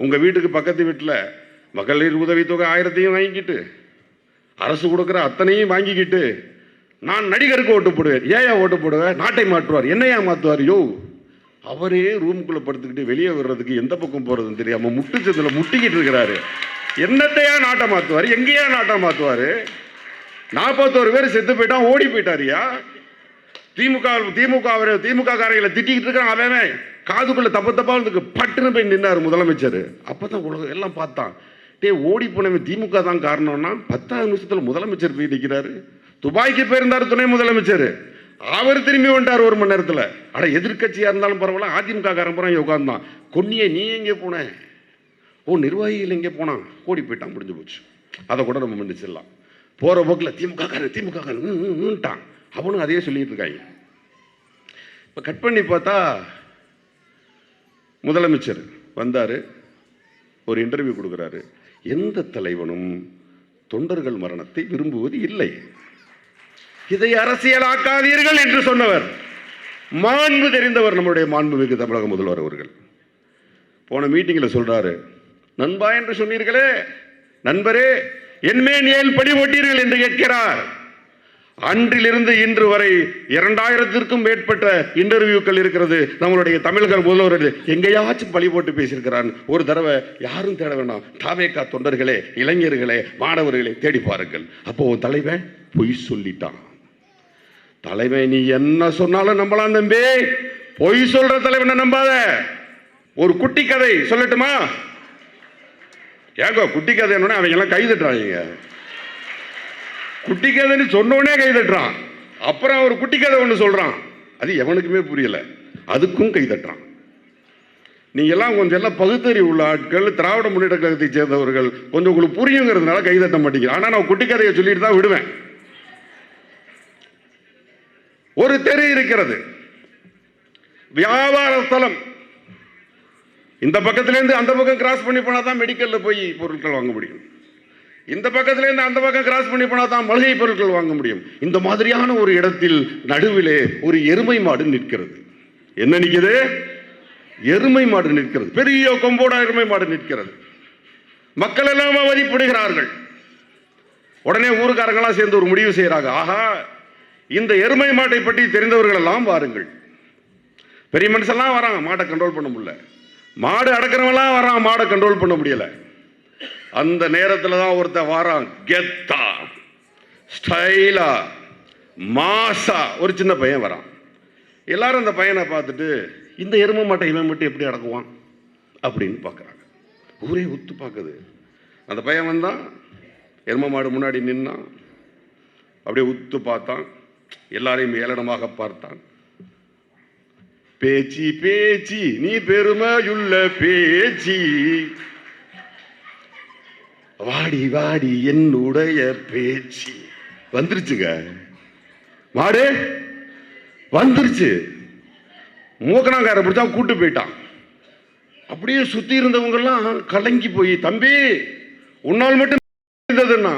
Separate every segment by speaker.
Speaker 1: உங்கள் வீட்டுக்கு பக்கத்து வீட்டில் மகளிர் உதவித்தொகை 1000 வாங்கிக்கிட்டு அரசு கொடுக்குற அத்தனையும் வாங்கிக்கிட்டு நான் நடிகருக்கு ஓட்டு போடுவேன். ஏன் ஓட்டு போடுவேன்? நாட்டை மாற்றுவார். என்னையா மாற்றுவார்? யோ, அவரே ரூமுக்குள்ளே படுத்துக்கிட்டு வெளியே வர்றதுக்கு எந்த பக்கம் போகிறதுன்னு தெரியாமல் முட்டுச்சந்தில் முட்டிக்கிட்டு இருக்கிறாரு. என்னத்தையா நாட்டை மாற்றுவார்? எங்கேயா நாட்டை மாற்றுவார்? 41 பேர் செத்து போயிட்டான், ஓடி போயிட்டாரியா. திமுக காரங்களை திட்டிக்கிட்டு இருக்கான். அவன் காதுக்குள்ள தப்பா இருந்துக்கு பட்டுன்னு போய் நின்னார் முதலமைச்சர். அப்பதான் உலகம் எல்லாம் பார்த்தான். ஓடி போனவன் திமுக தான் காரணம்னா 10 நிமிஷத்துல முதலமைச்சர் போய் நிற்கிறாரு. துபாய்க்கு போயிருந்தார் துணை முதலமைச்சர், அவர் திரும்பி வந்துட்டார் 1 மணி நேரத்தில். அட, எதிர்கட்சியா இருந்தாலும் பரவாயில்ல, அதிமுக காரன் போறான் உட்கார்ந்தான். கொன்னியே, நீ எங்கே போன? ஓ, நிர்வாகிகள் எங்கே போனான்? ஓடி போயிட்டான், முடிஞ்சு போச்சு. அதை கூட நம்ம மன்னிச்சிடலாம். போற போக்கில் திமுக காரன் அவனும் அதையே சொல்லிட்டு இருக்காங்க. இப்போ கட் பண்ணி பார்த்தா முதலமைச்சர் வந்தார், ஒரு இன்டர்வியூ கொடுக்குறாரு. எந்த தலைவனும் தொண்டர்கள் மரணத்தை விரும்புவது இல்லை, இதை அரசியலாக்காதீர்கள் என்று சொன்னவர், மாண்பு தெரிந்தவர் நம்முடைய மாண்புமிகு தமிழக முதல்வர் அவர்கள். போன மீட்டிங்கில் சொல்றாரு, நண்பா என்று சொன்னீர்களே, நண்பரே என்மேன் ஏன் படி ஓட்டீர்கள் என்று கேட்கிறார். அன்றிலிருந்து இன்று வரை 2000க்கும் மேற்பட்ட இன்டர்வியூக்கள் இருக்கிறது. நம்மளுடைய தமிழக முதல்வர் எங்கேயாச்சும் பழி போட்டு பேசியிருக்கிறான். ஒரு தடவை யாரும் தேட வேண்டாம், தாவேகா தொண்டர்களே, இளைஞர்களே, மாணவர்களே தேடி பாருங்கள். அப்போ தலைவன் பொய் சொல்லிட்டான். தலைவன் நீ என்ன சொன்னாலும் நம்பலாம் தம்பி, பொய் சொல்ற தலைவனை நம்பாத. ஒரு குட்டி கதை சொல்லட்டுமா? ஏங்கோ குட்டி கதை என்ன, அவங்க எல்லாம் கை தட்டுறாங்க. குட்டி கதைன்னு சொன்னோடனே கை தட்டுறான். அப்புறம் ஒரு குட்டி கதை ஒன்று சொல்றான், அது எவனுக்குமே புரியல, அதுக்கும் கை தட்டுறான். நீங்க எல்லாம் கொஞ்சம் எல்லாம் பகுத்தறிவு உள்ள ஆட்கள், திராவிட முன்னேற்ற கழகத்தை சேர்ந்தவர்கள், கொஞ்சம் உங்களுக்கு புரியுங்கிறதுனால கை தட்ட மாட்டீங்க. ஆனா நான் குட்டி கதையை சொல்லிட்டு தான் விடுவேன். ஒரு தெரு இருக்கிறது, வியாபார ஸ்தலம். இந்த பக்கத்திலேருந்து அந்த பக்கம் கிராஸ் பண்ணி போனா தான் மெடிக்கல்ல போய் பொருட்கள் வாங்க முடியும். இந்த பக்கத்திலேருந்து அந்த பக்கம் கிராஸ் பண்ணி போனா தான் மளிகை பொருட்கள் வாங்க முடியும். இந்த மாதிரியான ஒரு இடத்தில் நடுவிலே ஒரு எருமை மாடு நிற்கிறது. என்ன நிற்கிறது? எருமை மாடு நிற்கிறது. பெரிய கொம்போட எருமை மாடு நிற்கிறது. மக்கள் எல்லாம் மதிப்பிடுகிறார்கள். உடனே ஊருக்காரங்களா சேர்ந்து ஒரு முடிவு செய்யறாங்க, ஆஹா, இந்த எருமை மாட்டை பற்றி தெரிந்தவர்கள் எல்லாம் வாருங்கள். பெரிய மனுஷெல்லாம் வராங்க, மாட்டை கண்ட்ரோல் பண்ண முடியல. மாடு அடக்கிறவெல்லாம் வரான், மாடை கண்ட்ரோல் பண்ண முடியல. அந்த நேரத்தில் தான் ஒருத்தன் வாரான், கெத்தா, ஸ்டைலா, மாசா ஒரு சின்ன பையன் வரான். எல்லாரும் அந்த பையனை பார்த்துட்டு, இந்த எருமை மாட்டை இவன் மட்டும் எப்படி அடக்குவான் அப்படின்னு பார்க்குறாங்க. ஊரே உத்து பார்க்குது. அந்த பையன் வந்தான், எருமை மாடு முன்னாடி நின்னான், அப்படியே உத்து பார்த்தான், எல்லாரையும் ஏளனமாக பார்த்தான். பேச்சி பேச்சி நீ பெருமையுள்ள பேச்சி, வாடி வாடி என்னுடைய பேச்சி. வந்துருச்சுங்க, மாடு வந்துருச்சு. மூக்கனாங்கார பிடிச்சா கூட்டு போயிட்டான். அப்படியே சுத்தி இருந்தவங்க எல்லாம் கலங்கி போய், தம்பி உன்னால் மட்டும் இருந்ததுன்னா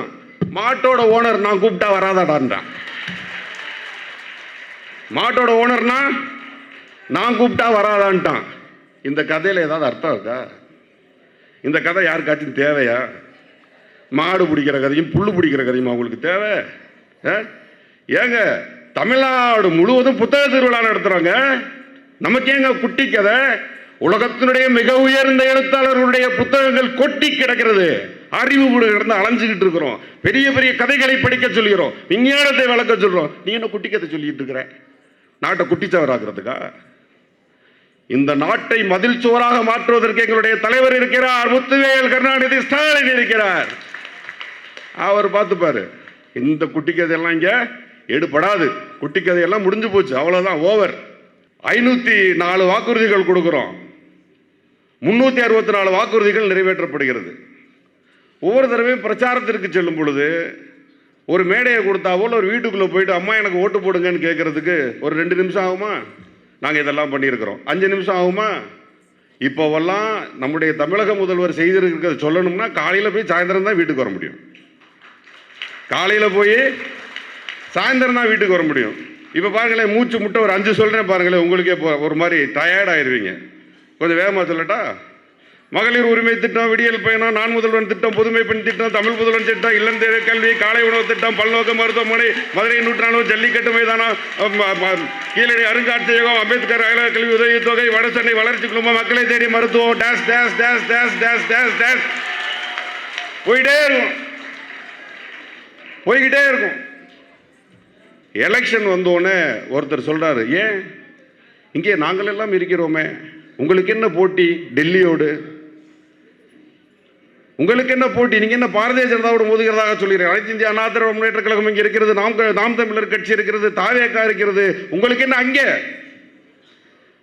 Speaker 1: மாட்டோட ஓனர் நான் கூப்பிட்டா வராதாடான்றான். மாட்டோட ஓனர்னா நான் கூப்பிட்டா வராதான்ட்டான். இந்த கதையில ஏதாவது அர்த்தம் இருக்கா? இந்த கதை யாருக்காச்சும் தேவையா? மாடு பிடிக்கிற கதையும் புல்லு பிடிக்கிற கதையும் அவங்களுக்கு தேவை? ஏங்க, தமிழ்நாடு முழுவதும் புத்தக திருவிழா நடத்துறாங்க, நமக்கு ஏங்க குட்டி கதை? உலகத்தினுடைய மிக உயர்ந்த எழுத்தாளர்களுடைய புத்தகங்கள் கொட்டி கிடக்கிறது. அறிவு கிடந்து அலைஞ்சுக்கிட்டு இருக்கிறோம். பெரிய பெரிய கதைகளை படிக்க சொல்லுகிறோம், விஞ்ஞானத்தை வளர்க்க சொல்றோம். நீ என்ன குட்டி கதை சொல்லிட்டு இருக்கிற? நாட்டை குட்டிச்சவராக்குறதுக்கா? இந்த நாட்டை மதில் சுவராக மாற்றுவதற்கு எங்களுடைய தலைவர் இருக்கிறார், முத்துவேல் கருணாநிதி ஸ்டாலின் இருக்கிறார். அவர் பார்த்துப்பாரு. இந்த குட்டி கதையெல்லாம் இங்க எடுபடாது. குட்டி கதையெல்லாம் முடிஞ்சு போச்சு, அவ்வளவுதான், ஓவர். 504 வாக்குறுதிகள் கொடுக்கிறோம், 364 வாக்குறுதிகள் நிறைவேற்றப்படுகிறது. ஒவ்வொரு தடவையும் பிரச்சாரத்திற்கு செல்லும் பொழுது ஒரு மேடையை கொடுத்தாவோ ஒரு வீட்டுக்குள்ள போயிட்டு அம்மா எனக்கு ஓட்டு போடுங்கன்னு கேட்கறதுக்கு ஒரு 2 நிமிஷம் ஆகுமா? நாங்கள் இதெல்லாம் பண்ணியிருக்கிறோம். 5 நிமிஷம் ஆகுமா? இப்போவெல்லாம் நம்முடைய தமிழக முதல்வர் செய்திருக்கிறது சொல்லணும்னா காலையில் போய் சாயந்தரம் தான் வீட்டுக்கு வர முடியும். காலையில் போய் சாயந்தரம் தான் வீட்டுக்கு வர முடியும். இப்போ பாருங்களேன், மூச்சு முட்டை ஒரு 5 சொல்கிறேன் பாருங்களேன், உங்களுக்கே ஒரு மாதிரி டயர்ட் ஆயிடுவீங்க. கொஞ்சம் வேகமாக சொல்லட்டா? மகளிர் உரிமை திட்டம், விடியல் பயணம், நான் முதல்வன் திட்டம், புதுமை பெண் திட்டம், தமிழ் புதல்வன் திட்டம், இல்லந்தேவை கல்வி, காலை உணவு திட்டம், பல்நோக்கு மருத்துவமனை, மதுரை 100 ஜல்லிக்கட்டு மைதானம், கீழடி அருங்காட்சியகம், அம்பேத்கர் அகல கல்வி உதவித்தொகை, வடசென்னை வளர்ச்சி குழுமம், மக்களை தேடி மருத்துவம், dash dash dash dash dash dash dash போயிட்டே இருக்கும், போய்கிட்டே இருக்கும். எலெக்ஷன் வந்தோடனே ஒருத்தர் சொல்றாரு, ஏன் இங்கே நாங்கள் எல்லாம் இருக்கிறோமே, உங்களுக்கு என்ன போட்டி டெல்லியோடு, உங்களுக்கு என்ன போட்டி, நீங்க என்ன பாரதிய ஜனதாவோடு மோதுகிறதாக சொல்கிறீர்கள், அனைத்து இந்திய அண்ணா திராவிட முன்னேற்ற கழகம் இங்கே இருக்கிறது, நாம் தமிழர் கட்சி இருக்கிறது, தாவேகா இருக்கிறது, உங்களுக்கு என்ன அங்கே?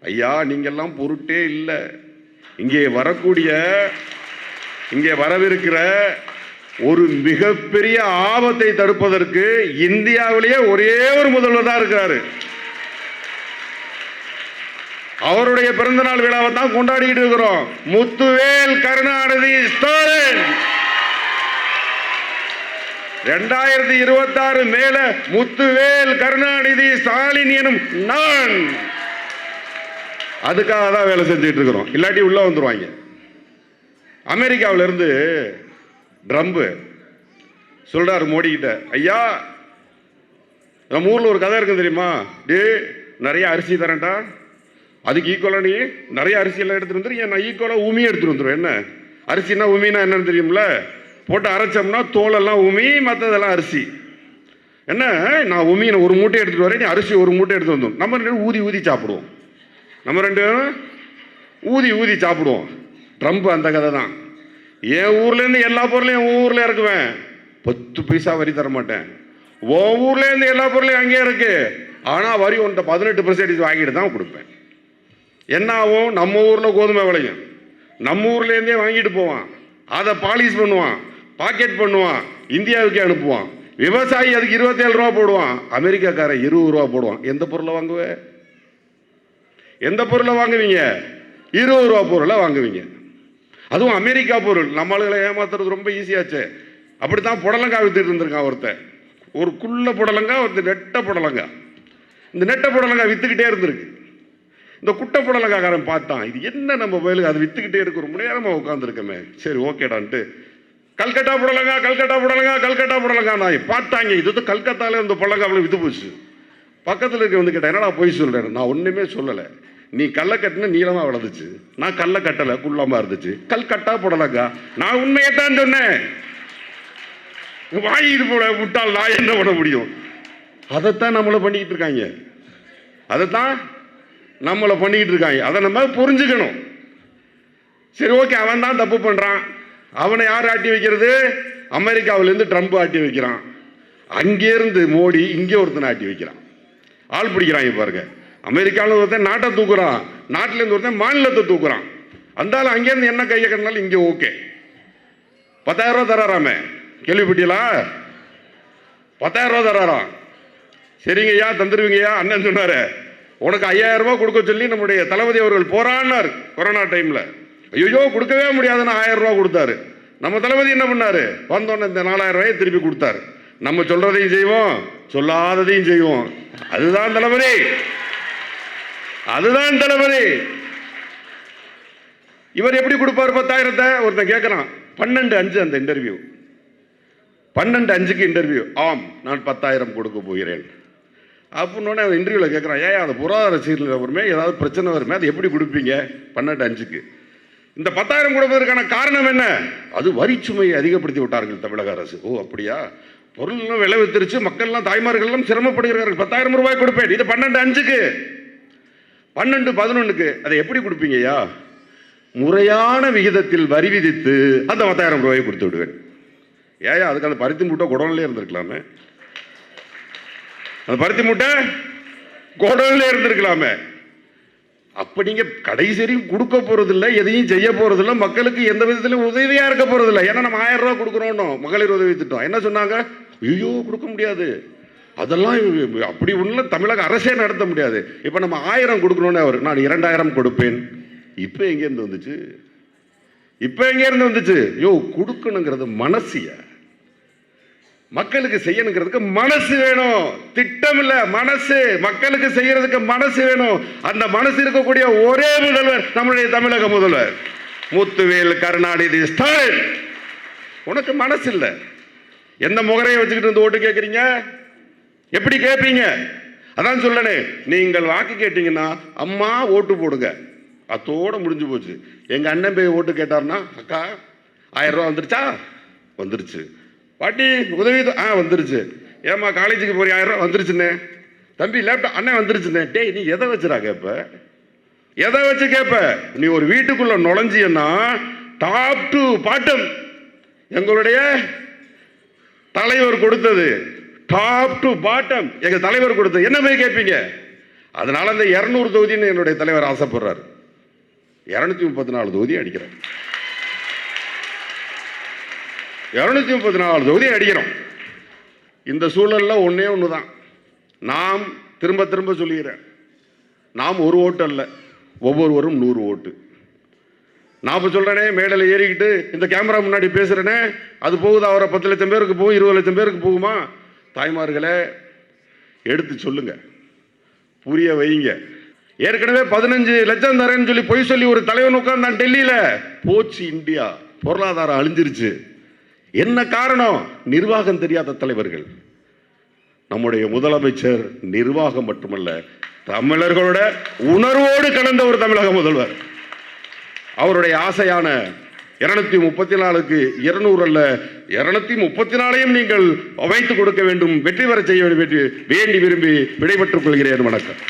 Speaker 1: ஐயா நீங்க எல்லாம் பொருட்டே இல்லை. இங்கே வரவிருக்கிற ஒரு மிகப்பெரிய ஆபத்தை தடுப்பதற்கு இந்தியாவிலேயே ஒரே ஒரு முதல்வர் தான் இருக்கிறாரு. அவருடைய பிறந்தநாள் விழாவை தான் கொண்டாடிட்டு இருக்கிறோம். முத்துவேல் கருணாநிதி ஸ்டாலின். 2026 மேல முத்துவேல் கருணாநிதி ஸ்டாலின் எனும் நான் அதுக்காக தான் வேலை செஞ்சுட்டு இருக்கிறோம். இல்லாட்டி உள்ள வந்துருவாங்க. அமெரிக்காவில இருந்து ட்ரம்ப் சொல்றாரு மோடி கிட்ட, ஐயா நம்ம ஊர்ல ஒரு கதை இருக்கு தெரியுமா, டே நிறைய அரிசி தரேன்டா, அதுக்கு ஈக்குவலா நீ நிறைய அரிசி எல்லாம் எடுத்துட்டு வந்துரு, நான் ஈக்குவலா உமியை எடுத்துட்டு வந்துடும். என்ன அரிசினா உமினா என்னன்னு தெரியும்ல, போட்டு அரைச்சோம்னா தோலெல்லாம் உமி, மற்றதெல்லாம் அரிசி. என்ன நான் உமியை ஒரு மூட்டை எடுத்துட்டு வரேன், நீ அரிசி ஒரு மூட்டை எடுத்து வந்தோம். நம்ம ரெண்டு ஊதி ஊதி சாப்பிடுவோம், நம்ம ரெண்டு ஊதி ஊதி சாப்பிடுவோம். ட்ரம்ப் அந்த கதை தான். என் ஊர்ல இருந்து எல்லா பொருளையும் என் ஊர்ல இறக்குவேன், 10 பைசா வரி தர மாட்டேன். உன் ஊர்ல இருந்து எல்லா பொருளையும் அங்கேயே இருக்கு, ஆனா வரி உன்ட்ட 18% வாங்கிட்டு தான் கொடுப்பேன். என்ன ஆகும், நம்ம ஊர்ல கோதுமை விளையும், நம்ம ஊர்ல இருந்தே வாங்கிட்டு போவான், அதை பாலிஷ் பண்ணுவான், பாக்கெட் பண்ணுவான், இந்தியாவுக்கே அனுப்புவான். விவசாயி அதுக்கு 27 ரூபா போடுவான், அமெரிக்காக்காரன் 20 ரூபா போடுவான். எந்த பொருளை வாங்குவ, எந்த பொருளை வாங்குவீங்க? 20 ரூபா பொருளை வாங்குவீங்க. அதுவும் அமெரிக்கா பொருள். நம்மளுகளை ஏமாத்துறது ரொம்ப ஈஸியாச்சு. அப்படித்தான் புடலங்காய் வித்துட்டு இருந்திருக்கான் ஒருத்தன், ஒரு குள்ள புடலங்காய், ஒருத்தர் நெட்ட புடலங்காய். இந்த நெட்ட புடலங்காய் வித்துக்கிட்டே இருந்திருக்கு. இந்த குட்டை புடலங்காக்காரன் பார்த்தான், இது என்ன நம்ம வயலுக்கு அது வித்துக்கிட்டே இருக்கு, ரொம்ப நேரமா உட்காந்துருக்கமே, சரி ஓகேடான்ட்டு கல்கட்டா புடலங்கா கல்கட்டா புடலங்கா கல்கட்டா புடலங்கா நான் பார்த்தாங்க. இது கல்கத்தால இந்த புடலங்காவில் வித்து போச்சு. பக்கத்தில் இருக்க வந்து கேட்டேன், என்னடா போய் சொல்றேன், நான் ஒண்ணுமே சொல்லலை, நீ கல்லை கட்டின நீளமா வளர்ந்துச்சு, நான் கல்லை கட்டலை குள்ளமா இருந்துச்சு, கல்கட்டா புடலங்கா, நான் உண்மையைத்தான் சொன்னேன். வாங்கிட்டு போட விட்டால் நான் என்ன பண்ண முடியும்? அதைத்தான் நம்மளை பண்ணிக்கிட்டு இருக்காங்க, அதைத்தான் நம்மளை பண்ணிக்கிட்டு இருக்காங்க. அதை நம்ம புரிஞ்சுக்கணும். சரி ஓகே, அவன் தான் தப்பு பண்றான், அவனை யார் ஆட்டி வைக்கிறது? அமெரிக்காவிலேருந்து ட்ரம்ப் ஆட்டி வைக்கிறான், அங்கேருந்து மோடி இங்கே ஒருத்தனை ஆட்டி வைக்கிறான், ஆள் பிடிக்கிறாங்க பாருங்க. அமெரிக்காவில் ஒருத்தன் நாட்டை தூக்குறான், நாட்டிலேருந்து ஒருத்தன் மாநிலத்தை தூக்குறான். அந்தாலும் அங்கேருந்து என்ன கையை கட்டினாலும் இங்கே ஓகே. 10,000 ரூபா தராராமே, கேள்விப்பட்டீங்களா? 10,000 ரூபா தராராம். சரிங்கய்யா தந்துருவீங்கய்யா. அண்ணன் சொன்னாரு, உனக்கு 5,000 ரூபாய் கொடுக்க சொல்லி நம்முடைய தளபதி அவர்கள் போராடினார் கொரோனா டைம்ல. ஐயோ கொடுக்கவே முடியாதுன்னு 1000 ரூபாய் கொடுத்தாரு. நம்ம தளபதி என்ன பண்ணாரு, வந்தோன்னு இந்த 4,000 ரூபாயை திருப்பி கொடுத்தாரு. நம்ம சொல்றதையும் செய்வோம், சொல்லாததையும் செய்வோம். அதுதான் தளபதி, அதுதான் தளபதி. இவர் எப்படி கொடுப்பார் 10,000? ஒருத்தன் கேட்கறான், 12:05 அந்த இன்டர்வியூ, 12:05 இன்டர்வியூ. ஆம் நான் 10,000 கொடுக்க போகிறேன் அப்படின்னு இன்டர்வியூல கேட்கறான். ஏன் அது பொருளாதார சீர்நிலை வருமே, ஏதாவது பிரச்சனை வருமே, அது எப்படி கொடுப்பீங்க 12:05? இந்த 10,000 கொடுப்பதற்கான காரணம் என்ன? அது வரிச்சுமையை அதிகப்படுத்தி விட்டார்கள் தமிழக அரசு. ஓ அப்படியா, பொருள் விலை வித்துருச்சு, மக்கள்லாம் தாய்மார்கள் சிரமப்படுகிறார்கள், 10,000 ரூபாய் கொடுப்பேன். இது 12:05க்கு. 12:11க்கு அதை எப்படி கொடுப்பீங்கய்யா? முறையான விகிதத்தில் வரி விதித்து அந்த 10,000 ரூபாயை கொடுத்து விடுவேன். ஏயா அதுக்கு அந்த பருத்தி மூட்டை குடோன்ல இருந்திருக்கலாமே, அந்த பருத்தி மூட்டை குடோன்ல இருந்திருக்கலாமே. அப்ப நீங்க கடைசி கொடுக்க போறதில்லை, எதையும் செய்ய போறதில்லை, மக்களுக்கு எந்த விதத்திலும் உதவியா இருக்க போறதில்லை. ஏன்னா நம்ம 1000 ரூபாய் கொடுக்குறோம் மகளிர் உதவி திட்டம். என்ன சொன்னாங்க, ஐயோ கொடுக்க முடியாது, அதெல்லாம் அப்படி ஒண்ணு தமிழக அரசே நடத்த முடியாது. இப்ப நம்ம 1000 கொடுக்கணும்னு அவர், நான் 2,000 கொடுப்பேன். இப்ப எங்க இருந்து வந்துச்சு, இப்ப எங்க இருந்து வந்துச்சு? யோ கொடுக்கணுங்கிறது மனசிய, மக்களுக்கு செய்யணுங்கிறதுக்கு மனசு வேணும், திட்டம் இல்ல மனசு. மக்களுக்கு செய்யறதுக்கு மனசு வேணும். அந்த மனசு இருக்கக்கூடிய ஒரே முதல்வர் நம்முடைய தமிழக முதல்வர். முத்துவேல் கருணாநிதி ஸ்டாலின். உனக்கு மனசு இல்லை. எந்த முகரையை வச்சுக்கிட்டு வந்து ஓட்டு கேட்குறீங்க? எப்படி கேட்பீங்க? அதான் சொல்லனே, நீங்கள் வாக்கு கேட்டீங்கன்னா அம்மா ஓட்டு போடுங்க, அத்தோட முடிஞ்சு போச்சு. எங்க அண்ணன் போய் ஓட்டு கேட்டார்னா, அக்கா 1000 ரூபா வந்துருச்சா? வந்துருச்சு. பாட்டி உதவி வந்துருச்சு. ஏமா காலேஜுக்கு போறிய? 1000 ரூபா வந்துருச்சுண்ணே. தம்பி லேப்டாப் அண்ணன் வந்துருச்சுண்ணே. டேய் நீ எதை வச்சுடா கேட்ப? எதை வச்சு கேட்ப? நீ ஒரு வீட்டுக்குள்ள நுழைஞ்சியன்னா டாப் டு பாட்டம் எங்களுடைய தலைவர் கொடுத்தது, டாப் டு பாட்டம் எங்க தலைவர் கொடுத்தது. என்ன போய் கேட்பீங்க? அதனால அந்த 200 தொகுதின்னு என்னுடைய தலைவர் ஆசைப்படுறாரு. 234 தொகுதி அடிக்கிறோம். 234 தொகுதி அடிக்கிறோம். இந்த சூழல்ல ஒன்னே ஒண்ணுதான். நாம் திரும்ப திரும்ப சொல்லுகிறேன், நாம் ஒரு ஓட்டு அல்ல, ஒவ்வொருவரும் 100 ஓட்டு. நான் இப்போ சொல்றேனே, மேடையில் ஏறிக்கிட்டு இந்த கேமரா முன்னாடி பேசுறேனே, அது போகுது அவரை 10 லட்சம் பேருக்கு போகும், 20 லட்சம் பேருக்கு போகுமா? தாய்மார்களே எடுத்து சொல்லுங்க, புரிய வைங்க. ஏற்கனவே 15 லட்சம் தரேன்னு சொல்லி பொய் சொல்லி ஒரு தலைவன் உட்கார்ந்தான் டெல்லியில. போச்சு இந்தியா, பொருளாதாரம் அழிஞ்சிருச்சு. என்ன காரணம்? நிர்வாகம் தெரியாத தலைவர்கள். நம்முடைய முதலமைச்சர் நிர்வாகம் மட்டுமல்ல, தமிழர்களோட உணர்வோடு கலந்த ஒரு தமிழக முதல்வர். அவருடைய ஆசையான 234க்கு 200 அல்ல, 234ஐயும் நீங்கள் அமைத்துக் கொடுக்க வேண்டும், வெற்றி பெற செய்ய வேண்டி விரும்பி விடைபெற்றுக் கொள்கிறேன். வணக்கம்.